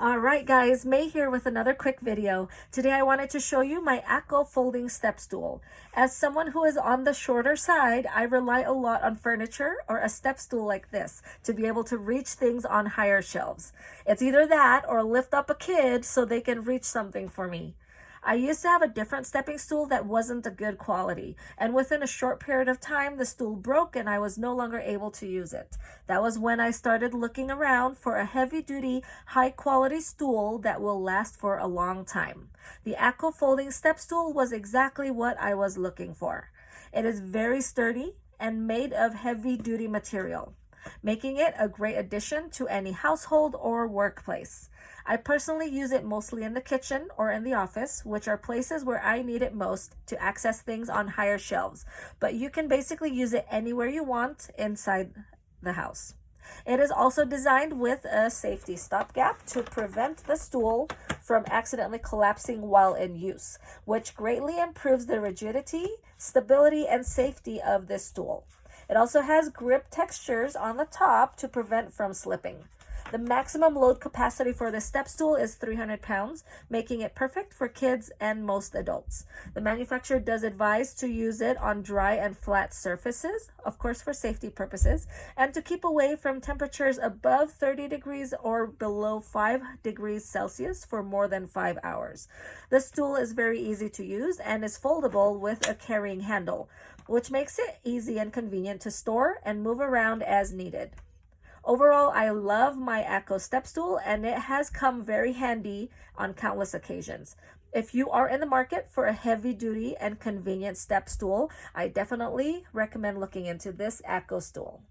All right, guys, May here with another quick video. Today I wanted to show you my ACKO Folding Step Stool. As someone who is on the shorter side, I rely a lot on furniture or a step stool like this to be able to reach things on higher shelves. It's either that or lift up a kid so they can reach something for me. I used to have a different stepping stool that wasn't a good quality, and within a short period of time, the stool broke and I was no longer able to use it. That was when I started looking around for a heavy-duty, high-quality stool that will last for a long time. The ACKO Folding Step Stool was exactly what I was looking for. It is very sturdy and made of heavy-duty material, making it a great addition to any household or workplace. I personally use it mostly in the kitchen or in the office, which are places where I need it most to access things on higher shelves, but you can basically use it anywhere you want inside the house. It is also designed with a safety stopgap to prevent the stool from accidentally collapsing while in use, which greatly improves the rigidity, stability, and safety of this stool. It also has grip textures on the top to prevent from slipping. The maximum load capacity for this step stool is 300 pounds, making it perfect for kids and most adults. The manufacturer does advise to use it on dry and flat surfaces, of course for safety purposes, and to keep away from temperatures above 30 degrees or below 5 degrees Celsius for more than 5 hours. The stool is very easy to use and is foldable with a carrying handle, which makes it easy and convenient to store and move around as needed. Overall, I love my ACKO step stool and it has come very handy on countless occasions. If you are in the market for a heavy duty and convenient step stool, I definitely recommend looking into this ACKO stool.